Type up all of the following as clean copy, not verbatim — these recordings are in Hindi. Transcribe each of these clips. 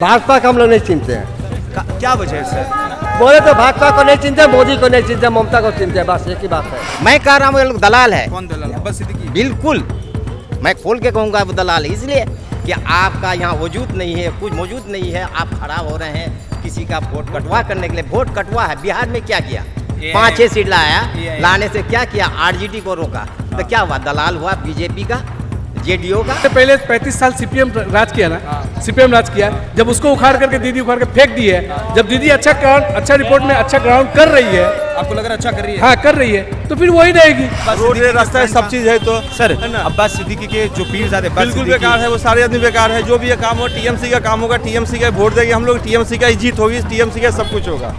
भाजपा को हम लोग नहीं चिनते हैं। क्या वजह है सर? बोले तो भाजपा को नहीं चिनते, मोदी को नहीं चिनते, ममता को चिनते, बस एक ही बात है। मैं कह रहा हूँ ये लोग दलाल है। कौन दलाल? अब्बास सिद्दीकी। बिल्कुल, मैं खोल के कहूँगा वो दलाल है, इसलिए कि आपका यहाँ वजूद नहीं है, कुछ मौजूद नहीं है, आप खराब हो रहे हैं किसी का वोट कटवा करने के लिए। वोट कटवा है, बिहार में क्या किया? 5-6 सीट लाया, लाने से क्या किया? आरजेडी को रोका, तो क्या हुआ? दलाल हुआ बीजेपी का, जेडीओ का। पहले 35 साल सीपीएम राज किया ना, सीपीएम राज किया। जब उसको उखाड़ करके दीदी उखाड़ के फेंक दी है, जब दीदी अच्छा रिपोर्ट में अच्छा ग्राउंड कर रही है, आपको लग रहा है अच्छा कर रही है? हाँ कर रही है, तो फिर वही रहेगी। रोड रास्ता है, सब चीज है। तो सर अब्बास सिद्दीकी के जो पीरजादे बिल्कुल बेकार है, वो सारे आदमी बेकार है। जो भी ये काम हो टीएमसी का काम होगा, टीएमसी का वोट देंगे हम लोग, टीएमसी का ही जीत होगी, टीएमसी का सब कुछ होगा।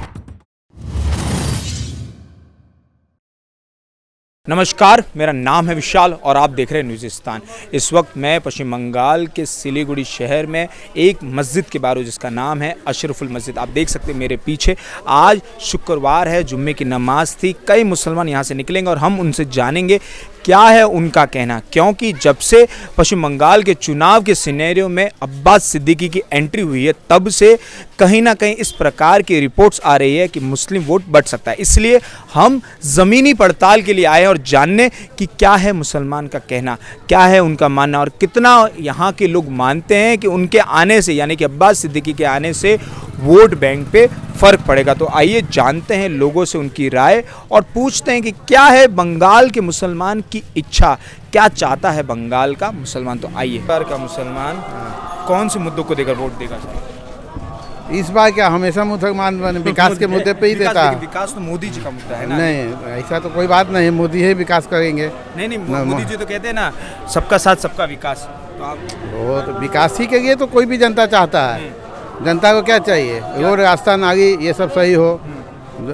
नमस्कार, मेरा नाम है विशाल और आप देख रहे हैं न्यूज़िस्तान। इस वक्त मैं पश्चिम बंगाल के सिलीगुड़ी शहर में एक मस्जिद के बारे जिसका नाम है अशरफुल मस्जिद। आप देख सकते हैं मेरे पीछे, आज शुक्रवार है, जुम्मे की नमाज थी। कई मुसलमान यहाँ से निकलेंगे और हम उनसे जानेंगे क्या है उनका कहना, क्योंकि जब से पश्चिम बंगाल के चुनाव के सिनेरियो में अब्बास सिद्दीकी की एंट्री हुई है, तब से कहीं ना कहीं इस प्रकार की रिपोर्ट्स आ रही है कि मुस्लिम वोट बढ़ सकता है। इसलिए हम ज़मीनी पड़ताल के लिए आए और जानने कि क्या है मुसलमान का कहना, क्या है उनका मानना और कितना यहाँ के लोग मानते हैं कि उनके आने से, यानी कि अब्बास सिद्दीकी के आने से वोट बैंक पे फ़र्क पड़ेगा। तो आइए जानते हैं लोगों से उनकी राय और पूछते हैं कि क्या है बंगाल के मुसलमान की इच्छा, क्या चाहता है बंगाल का मुसलमान। तो आइए, बंगाल का मुसलमान कौन से मुद्दों को देकर वोट देगा सर? इस बार क्या हमेशा मुसलमान विकास के मुद्दे पे ही देता है। विकास तो मोदी जी का मुद्दा है ना। नहीं, ऐसा तो कोई बात नहीं, मोदी ही विकास करेंगे। नहीं, मोदी जी तो कहते हैं ना सबका साथ सबका विकास। तो आप वो तो विकास ही के लिए तो कोई भी जनता चाहता है। जनता को क्या चाहिए? रोड, रास्ता, नाली, ये सब सही हो,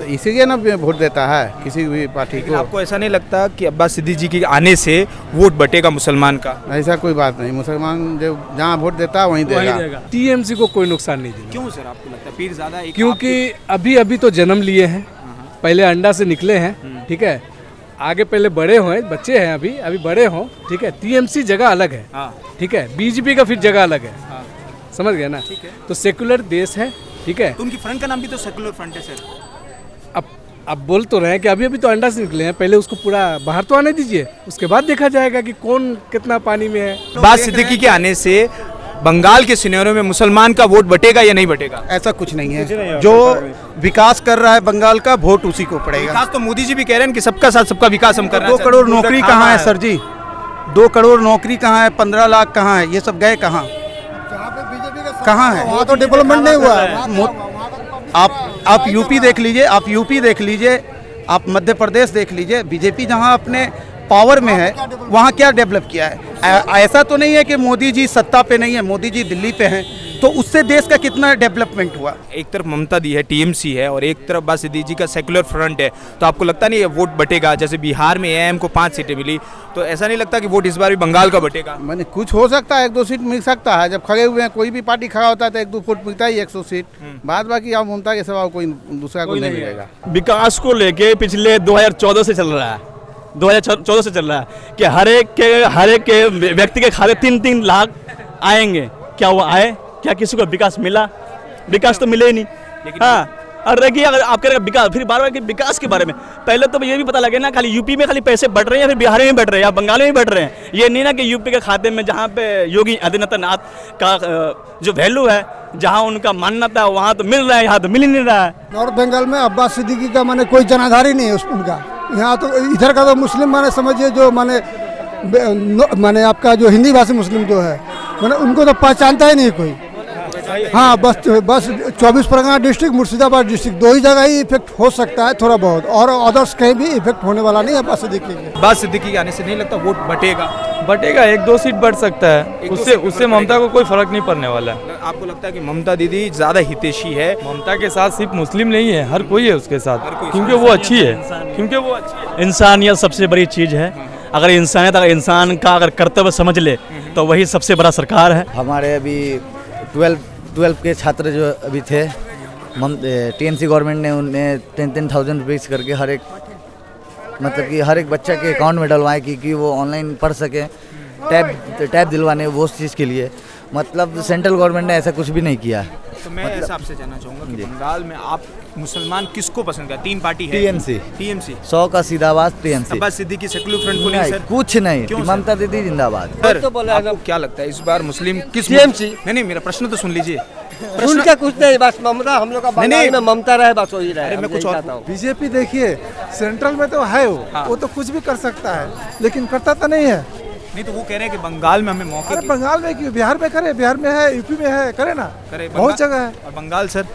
इसीलिए ना वोट देता है किसी भी पार्टी को। आपको ऐसा नहीं लगता कि अब्बास सिद्दीकी जी के आने से वोट बटेगा मुसलमान का? ऐसा कोई बात नहीं, मुसलमान जो जहाँ वोट देता है वहीं देगा। टीएमसी को कोई नुकसान नहीं देगा। क्यों सर आपको लगता है? पीरजादा एक क्योंकि अभी तो जन्म लिए हैं, पहले अंडा से निकले हैं, ठीक है, आगे पहले बड़े हों, बच्चे हैं अभी बड़े हों, ठीक है। टीएमसी जगह अलग है, ठीक है, बीजेपी का फिर जगह अलग है, समझ गए ना। तो सेकुलर देश है, ठीक है। तो उनकी फ्रंट का नाम भी तो सेकुलर फ्रंट है सर। अब बोल तो रहे हैं कि अभी तो अंडा से निकले हैं, पहले उसको पूरा बाहर तो आने दीजिए, उसके बाद देखा जाएगा कि कौन कितना पानी में है। अब्बास सिद्दीकी के आने से बंगाल के सिनेरियो में मुसलमान का वोट बटेगा या नहीं बटेगा? ऐसा कुछ नहीं है। जो विकास कर रहा है बंगाल का, वोट उसी को पड़ेगा। विकास तो मोदी जी भी कह रहे हैं कि सबका साथ सबका विकास हम कर रहे हैं। 2 करोड़ नौकरी कहाँ है सर जी? 2 करोड़ नौकरी कहाँ है? 15 लाख कहाँ है? ये सब गए कहाँ है? वहाँ तो डेवलपमेंट नहीं हुआ है। आप यूपी देख लीजिए, आप मध्य प्रदेश देख लीजिए, बीजेपी जहाँ अपने पावर में है वहाँ क्या डेवलप किया है? ऐसा तो नहीं है कि मोदी जी सत्ता पे नहीं है, मोदी जी दिल्ली पे हैं, तो उससे देश का कितना डेवलपमेंट हुआ? एक तरफ ममता दी है, टीएमसी है, और एक तरफ अब्बास सिद्दीकी जी का सेकुलर फ्रंट है। तो आपको लगता नहीं है वोट बटेगा? जैसे बिहार में एएम को 5 सीटें मिली, तो ऐसा नहीं लगता कि वोट इस बार भी बंगाल का बटेगा? मैंने कुछ हो सकता है, 1-2 सीट मिल सकता है। जब खड़े हुए हैं, कोई भी पार्टी खड़ा होता है तो 1-2 वोट मिलता ही, 100 सीट। बाद बाकी आप ममता के सिवा कोई दूसरा कोई नहीं मिलेगा। विकास को लेके पिछले 2014 से चल रहा है, 2014 से चल रहा है कि हर एक के व्यक्ति के खाते 3-3 लाख आएंगे। क्या वो आए? क्या किसी को विकास मिला? विकास तो मिले ही नहीं। हाँ, और रही अगर आप कह रहे विकास, फिर बार-बार कि विकास के बारे में पहले तो ये भी पता लगे ना, खाली यूपी में खाली पैसे बढ़ रहे हैं, फिर बिहार में बढ़ रहे हैं या बंगाल में बढ़ रहे हैं। ये नहीं ना कि यूपी के खाते में जहाँ पे योगी आदित्यनाथ का जो वैल्यू है, जहाँ उनका मान्यता है, वहाँ तो मिल रहा है, यहाँ तो मिल ही नहीं रहा है। नॉर्थ बंगाल में अब्बास सिद्दीकी का माने कोई जनाधार ही नहीं है उनका। यहाँ तो इधर का तो मुस्लिम माने समझिए, जो माने आपका जो हिंदी भाषी मुस्लिम जो है, माने उनको तो पहचानता ही नहीं कोई। हाँ, बस 24 परगना डिस्ट्रिक्ट, मुर्शिदाबाद डिस्ट्रिक्ट, 2 ही जगह ही इफेक्ट हो सकता है थोड़ा बहुत, और अदर्स कहीं भी इफेक्ट होने वाला नहीं है अब्बास सिद्दीकी के। अब्बास सिद्दीकी के आने से नहीं लगता वोट बटेगा? 1-2 सीट बढ़ सकता है, उससे ममता को कोई फर्क नहीं पड़ने वाला है। आपको लगता है कि ममता दीदी ज्यादा हितैषी है? ममता के साथ सिर्फ मुस्लिम नहीं है, हर कोई है उसके साथ, क्योंकि वो अच्छी है। इंसानियत सबसे बड़ी चीज़ है। अगर इंसानियत, अगर इंसान का अगर कर्तव्य समझ ले तो वही सबसे बड़ा सरकार है। हमारे अभी 12 के छात्र जो अभी थे, टीएमसी गवर्नमेंट ने उन्हें 10,000 रुपीज़ करके हर एक बच्चा के अकाउंट में डलवाएं कि वो ऑनलाइन पढ़ सके। टैब दिलवाने वो उस चीज़ के लिए, मतलब सेंट्रल गवर्नमेंट ने ऐसा कुछ भी नहीं किया। तो मैं ऐसा आपसे जानना चाहूँगा कि बंगाल में आप मुसलमान किसको पसंद करते हैं? 3 पार्टी है। टीएमसी। टीएमसी 100 का सीधा बात TMC. Abbas Siddiqui secular front को नहीं नहीं, सर? कुछ नहीं, क्यों सर? ममता दीदी जिंदाबाद। सर तो बोला है ना। आपको क्या लगता है इस बार मुस्लिम किस TMC? नहीं, मेरा प्रश्न तो सुन लीजिए। उनका कुछ नहीं, बस ममता, हम लोग का बंगाल में ममता रहे, बस वही रहे। मैं कुछ और बीजेपी देखिए सेंट्रल में तो है वो तो कुछ भी कर सकता है, लेकिन करता तो नहीं है। नहीं, तो वो कह रहे हैं कि बंगाल में हमें मौके अरे बंगाल में क्यों, बिहार में करे, बिहार में है, यूपी में है, करे ना, करे बहुत जगह है। और बंगाल सर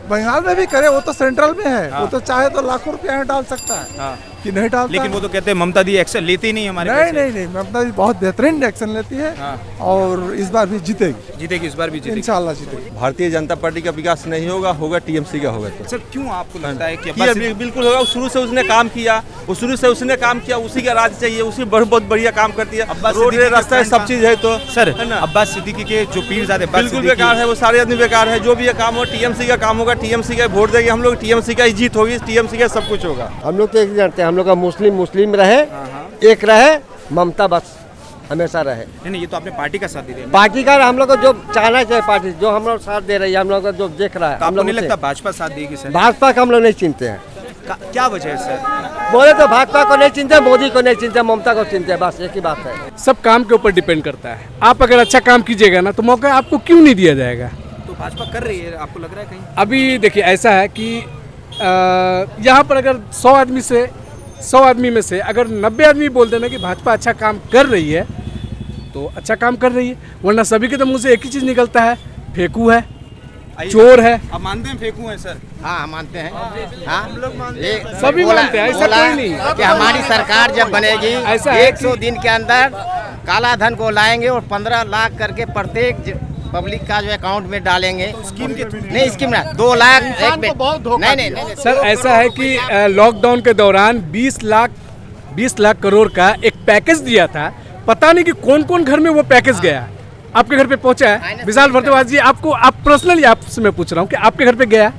बंगाल में भी करे, वो तो सेंट्रल में है। वो तो चाहे तो लाखों रुपया यहाँ डाल सकता है कि नहीं डालता। लेकिन वो तो कहते हैं ममता दी एक्शन लेती नहीं हमारे नहीं पैसे। नहीं नहीं, ममता दी बहुत बेहतरीन एक्शन लेती है और इस बार भी जीतेगी इस बार भी जीतेगी इंशाल्लाह जीतेगी। भारतीय जनता पार्टी का विकास नहीं होगा, होगा टीएमसी का होगा। तो सर क्यों आपको लगता है कि बिल्कुल होगा, शुरू से उसने काम किया, उसी का राज चाहिए, उसी बहुत बढ़िया काम करती है, रोड रास्ता है, सब चीज है। तो सर अब्बास सिद्दीकी के जो पीरजादे बिल्कुल बेकार है, वो सारे आदमी बेकार है। जो भी ये काम हो टीएमसी का काम होगा, टीएमसी का वोट देंगे हम लोग, टीएमसी का ही जीत होगी, टीएमसी का सब कुछ होगा। हम लोग तो एक जानते हैं, हम लोग का मुस्लिम रहे, एक रहे, ममता बस हमेशा रहे। नहीं, ये तो आपने पार्टी का साथ दे दिया। पार्टी का हम लोग को जो चाहना चाहिए, पार्टी जो हम लोग साथ दे रही है, हम लोग को जो देख रहा है, तो हम आपको लोग नहीं लगता भाजपा साथ देगी सर? भाजपा का हम लोग नहीं चिंते हैं। क्या वजह है सर? बोले तो भाजपा को नहीं चिंते, मोदी को नहीं चिंते, ममता को चिंते हैं, बस एक ही बात है। सब काम के ऊपर डिपेंड करता है। आप अगर अच्छा काम कीजिएगा ना तो मौका आपको क्यों नहीं दिया जाएगा। तो भाजपा कर रही है, आपको लग रहा है कहीं? अभी देखिए ऐसा है कि यहाँ पर अगर 100 आदमी में से अगर 90 आदमी बोल देना कि भाजपा अच्छा काम कर रही है तो अच्छा काम कर रही है, वरना सभी के तो मुंह से एक ही चीज़ निकलता है, फेंकू है, चोर है। आप मानते हैं फेंकू है सर? हाँ मानते हैं, हाँ हम लोग मानते हैं, सभी मानते हैं, ऐसा कोई नहीं कि हमारी सरकार जब बनेगी ऐसा है 100 दिन के अंदर काला धन को लाएंगे और 15 लाख करके प्रत्येक पब्लिक का जो अकाउंट में डालेंगे। स्कीम के थ्रू नहीं, स्कीम ना 2 लाख एक में नहीं सर ऐसा है कि लॉकडाउन के दौरान 20 लाख करोड़ का एक पैकेज दिया था। पता नहीं कि कौन कौन घर में वो पैकेज गया, आपके घर पे पहुंचा है? विशाल भारद्वाज जी, आपको आप पर्सनली आपसे मैं पूछ रहा हूँ कि आपके घर पे गया?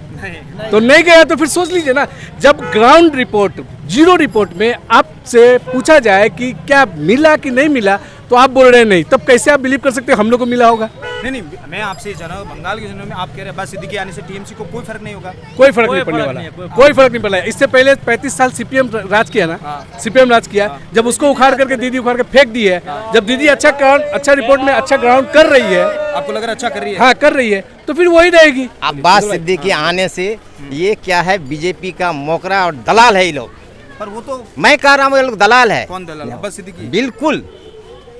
तो नहीं गया तो फिर सोच लीजिए ना, जब ग्राउंड रिपोर्ट, जीरो रिपोर्ट में आपसे पूछा जाए कि क्या मिला कि नहीं मिला तो आप बोल रहे हैं नहीं, तब कैसे आप बिलीव कर सकते हैं हम लोग को मिला होगा? नहीं, मैं आपसे जाना बंगाल के चुनाव में आप कह रहे हैं अब्बास सिद्दीकी आने से टीएमसी को कोई फर्क नहीं होगा? कोई फर्क नहीं पड़ने वाला, कोई फर्क नहीं पड़ा। इससे पहले 35 साल सीपीएम राज किया ना, सीपीएम राज किया, जब उसको उखाड़ करके दीदी उखाड़ के फेंक दी है, जब दीदी अच्छा रिपोर्ट में अच्छा ग्राउंड कर रही है, आपको लग रहा है अच्छा कर रही है? हाँ कर रही है, तो फिर वही रहेगी। अब्बास सिद्दीकी आने से ये क्या है, बीजेपी का मोकरा और दलाल है ये लोग। पर वो तो मैं कह रहा हूँ ये लोग दलाल है। कौन दलाल? अब्बास सिद्दीकी? बिल्कुल,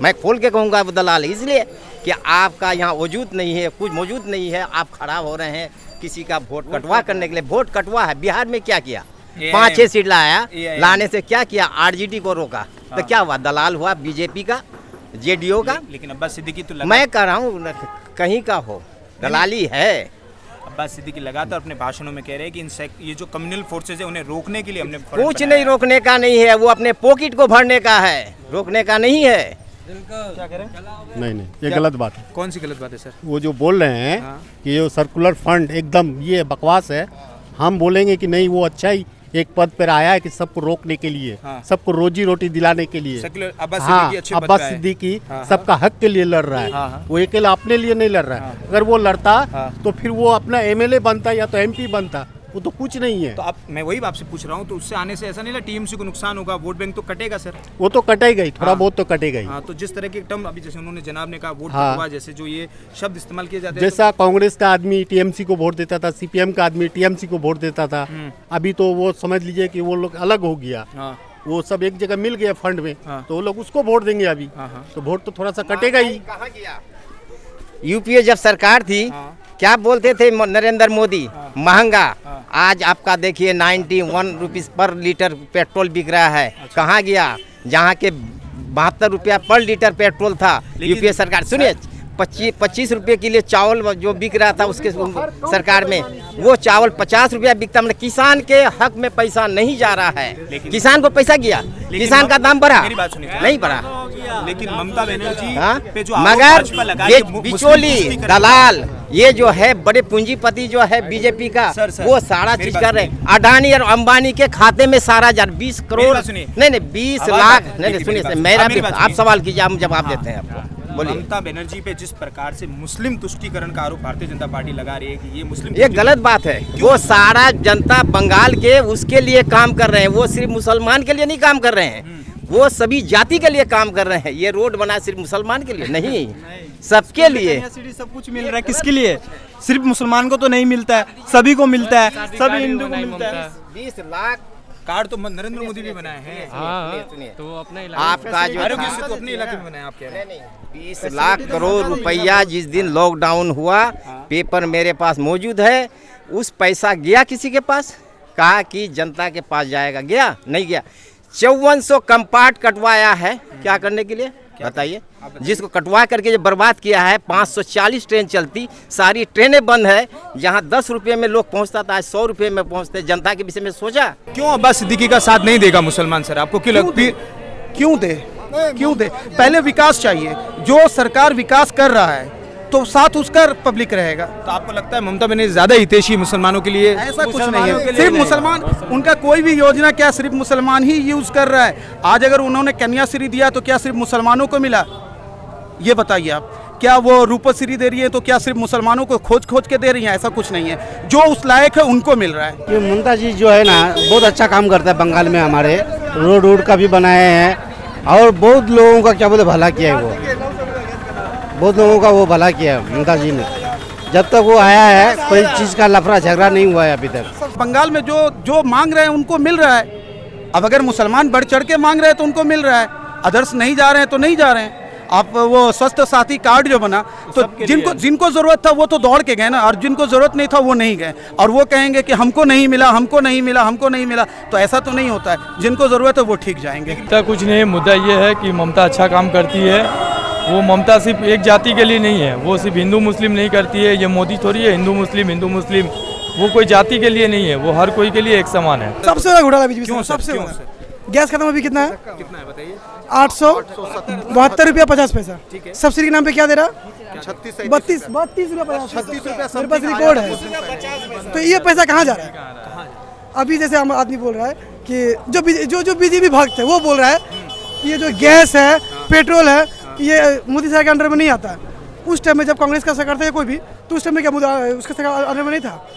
मैं खोल के कहूँगा वो दलाल है, इसलिए कि आपका यहाँ वजूद नहीं है, कुछ मौजूद नहीं है, आप खराब हो रहे हैं किसी का वोट कटवा करने के लिए। वोट कटवा है, बिहार में क्या किया, 5-6 सीट लाया, लाने से क्या किया, आरजेडी को रोका, तो क्या हुआ, दलाल हुआ बीजेपी का, जेडीओ का। लेकिन अब्बास सिद्दीकी तो मैं कह रहा हूँ कहीं का हो, दलाली है। अब्बास सिद्दीकी लगातार अपने भाषणों में कह रहे हैं कि ये जो कम्युनल फोर्सेज है उन्हें रोकने के लिए हमने कुछ नहीं, रोकने का नहीं है, वो अपने पॉकेट को भरने का है, रोकने का नहीं है। क्या कह रहे हैं? नहीं, ये गलत बात है। कौन सी गलत बात है सर? वो जो बोल रहे हैं कि ये सर्कुलर फंड एकदम ये बकवास है। हम बोलेंगे कि नहीं, वो अच्छा ही एक पद पर आया है कि सबको रोकने के लिए, सबको रोजी रोटी दिलाने के लिए। अब्बास सिद्दीकी सबका हक के लिए लड़ रहा है, वो अकेला अपने लिए नहीं लड़ रहा है। अगर वो लड़ता तो फिर वो अपना एमएलए बनता या तो एमपी बनता, वो तो कुछ नहीं है। तो अब मैं वही आपसे पूछ रहा हूँ, तो उससे आने से ऐसा नहीं लगा टीएमसी को नुकसान होगा, वोट बैंक तो कटेगा सर? वो तो कटेगा ही, थोड़ा बहुत तो कटेगा ही। हाँ, तो जिस तरह की टर्म अभी जैसे उन्होंने जनाब ने कहा वोट कटवा, जैसे जो ये शब्द इस्तेमाल किए जाते हैं, जैसा कांग्रेस का आदमी टीएमसी को वोट देता था, सीपीएम का आदमी टीएमसी को वोट देता था, अभी तो वो समझ लीजिए कि वो लोग अलग हो गया, वो सब एक जगह मिल गया फंड में, तो वो लोग उसको वोट देंगे अभी, तो वोट तो थोड़ा सा कटेगा ही। यूपीए जब सरकार थी क्या बोलते थे नरेंद्र मोदी, महंगा, आज आपका देखिए 91 रुपीज़ पर लीटर पेट्रोल बिक रहा है। कहाँ गया, जहाँ के 72 रुपया पर लीटर पेट्रोल था यूपीए सरकार। सुनिए, 25 रुपये के लिए चावल जो बिक रहा था उसके सरकार में, वो चावल 50 रुपया बिकता। मतलब किसान के हक में पैसा नहीं जा रहा है, किसान को पैसा गया, किसान का दाम बढ़ा नहीं बढ़ा। लेकिन ममता बनर्जी पे जो मगर बिचौली दलाल ये जो है बड़े पूंजीपति जो है बीजेपी का, वो सारा चीज कर रहे हैं। अडानी और अंबानी के खाते में सारा 20 करोड़ नहीं 20 लाख। नहीं सुनिए, मेरा भी आप सवाल कीजिए, हम जवाब देते हैं आपको। बोलिए। ममता बनर्जी पे जिस प्रकार से मुस्लिम तुष्टीकरण का आरोप भारतीय जनता पार्टी लगा रही है कि ये मुस्लिम, ये गलत बात है। वो सारा जनता बंगाल के उसके लिए काम कर रहे हैं, वो सिर्फ मुसलमान के लिए नहीं काम कर रहे हैं, वो सभी जाति के लिए काम कर रहे हैं। ये रोड बना सिर्फ मुसलमान के लिए नहीं, सबके लिए। सब कुछ मिल रहा है, किसके लिए? सिर्फ मुसलमान को तो नहीं मिलता है, सभी को मिलता है, सभी हिंदू को मिलता है। 20 लाख कार्ड तो नरेंद्र मोदी भी बनाए हैं। तो आपका जो तो अपने इलाके में बनाया, आप कह रहे हैं 20 लाख करोड़ रुपया जिस दिन लॉकडाउन हुआ, पेपर मेरे पास मौजूद है, उस पैसा गया किसी के पास? कहा कि जनता के पास जाएगा, गया नहीं गया। 5400 कंपार्ट कटवाया है, क्या करने के लिए बताइए? जिसको कटवा करके जो बर्बाद किया है। 540 ट्रेन चलती, सारी ट्रेनें बंद है। जहां 10 रुपये में लोग पहुंचता था, आज 100 रुपये में पहुंचते। जनता के विषय में सोचा क्यों अब्बास सिद्दीकी का साथ नहीं देगा मुसलमान? सर आपको क्यों लगती है? क्यों दे? पहले विकास चाहिए। जो सरकार विकास कर रहा है तो साथ उसका पब्लिक रहेगा। तो आपको लगता है ममता बनर्जी ज्यादा हितैषी मुसलमानों के लिए? ऐसा कुछ नहीं है, सिर्फ मुसलमान, उनका कोई भी योजना क्या सिर्फ मुसलमान ही यूज कर रहा है? आज अगर उन्होंने कन्याश्री दिया तो क्या सिर्फ मुसलमानों को मिला? ये बताइए आप। क्या वो रूपश्री दे रही है तो क्या सिर्फ मुसलमानों को खोज के दे रही है? ऐसा कुछ नहीं है, जो उस लायक है उनको मिल रहा है। ये ममता जी जो है ना, बहुत अच्छा काम करता है बंगाल में। हमारे रोड का भी बनाए हैं और बहुत लोगों का क्या बोले भला किया है। वो बहुत लोगों का वो भला किया है ममता जी ने। जब तक वो आया है कोई चीज़ का लफड़ा झगड़ा नहीं हुआ है अभी तक। बंगाल में जो मांग रहे हैं उनको मिल रहा है। अब अगर मुसलमान बढ़ चढ़ के मांग रहे हैं तो उनको मिल रहा है, अदर्स नहीं जा रहे हैं तो नहीं जा रहे हैं। आप वो स्वास्थ्य साथी कार्ड जो बना तो जिनको जरूरत था वो तो दौड़ के गए ना, और जिनको जरूरत नहीं था वो नहीं गए। और वो कहेंगे कि हमको नहीं मिला, हमको नहीं मिला, हमको नहीं मिला। तो ऐसा तो नहीं होता है। जिनको जरूरत है वो ठीक जाएंगे। कुछ नहीं, मुद्दा ये है कि ममता अच्छा काम करती है। वो ममता सिर्फ एक जाति के लिए नहीं है, वो सिर्फ हिंदू मुस्लिम नहीं करती है। ये मोदी थोड़ी है हिंदू मुस्लिम। वो कोई जाति के लिए नहीं है, वो हर कोई के लिए एक समान है। सबसे बड़ा घोटाला बीजेपी में, सबसे बड़ा। गैस खत्म अभी कितना है? बताइए। 872 रुपया 50 पैसा। सब्सिडी के नाम पे क्या दे रहा? 32 रुपया 50। 36 रुपया मेरे पास रिकॉर्ड है। तो ये पैसा कहाँ जा रहा है? अभी जैसे हम आदमी बोल रहा है कि जो बीजेपी भक्त है वो बोल रहा है कि ये जो गैस है, पेट्रोल है, ये मोदी सरकार के अंडर में नहीं आता है। उस टाइम में जब कांग्रेस का सरकार था या कोई भी, तो उस टाइम में क्या मुद्दा उसका सरकार अंडर में नहीं था,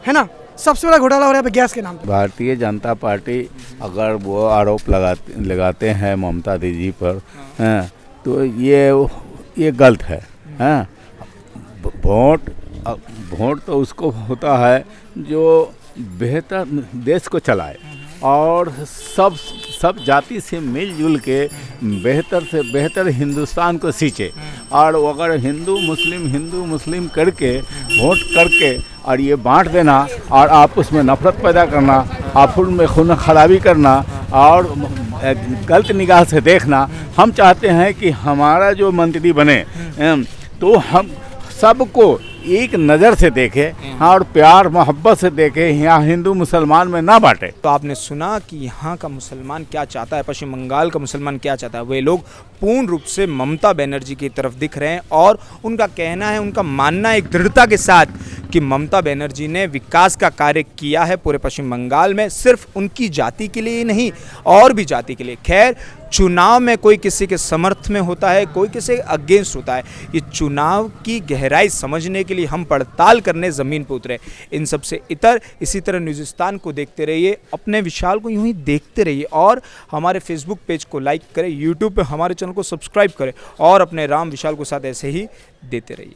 है ना? सबसे बड़ा घोटाला हो रहा है गैस के नाम पे। भारतीय जनता पार्टी अगर वो आरोप लगाते हैं ममता दीदी पर, तो ये गलत है। वोट तो उसको होता है जो बेहतर देश को चलाए और सब जाति से मिलजुल के बेहतर से बेहतर हिंदुस्तान को सींचे। और अगर हिंदू मुस्लिम करके वोट करके और ये बांट देना और आपस में नफरत पैदा करना, आपस में खून खराबी करना और गलत निगाह से देखना। हम चाहते हैं कि हमारा जो मंत्री बने तो हम सबको एक नज़र से देखे और प्यार मोहब्बत से देखे, यहाँ हिंदू मुसलमान में ना बांटे। तो आपने सुना कि यहाँ का मुसलमान क्या चाहता है, पश्चिम बंगाल का मुसलमान क्या चाहता है। वे लोग पूर्ण रूप से ममता बनर्जी की तरफ दिख रहे हैं और उनका कहना है, उनका मानना है एक दृढ़ता के साथ कि ममता बनर्जी ने विकास का कार्य किया है पूरे पश्चिम बंगाल में, सिर्फ उनकी जाति के लिए ही नहीं और भी जाति के लिए। खैर, चुनाव में कोई किसी के समर्थ में होता है, कोई किसी अगेंस्ट होता है। ये चुनाव की गहराई समझने के लिए हम पड़ताल करने ज़मीन पर उतरे। इन सब से इतर इसी तरह न्यूज़िस्तान को देखते रहिए, अपने विशाल को यूं ही देखते रहिए और हमारे फेसबुक पेज को लाइक करें, यूट्यूब पे हमारे चैनल को सब्सक्राइब करें और अपने राम विशाल को साथ ऐसे ही देते रहिए।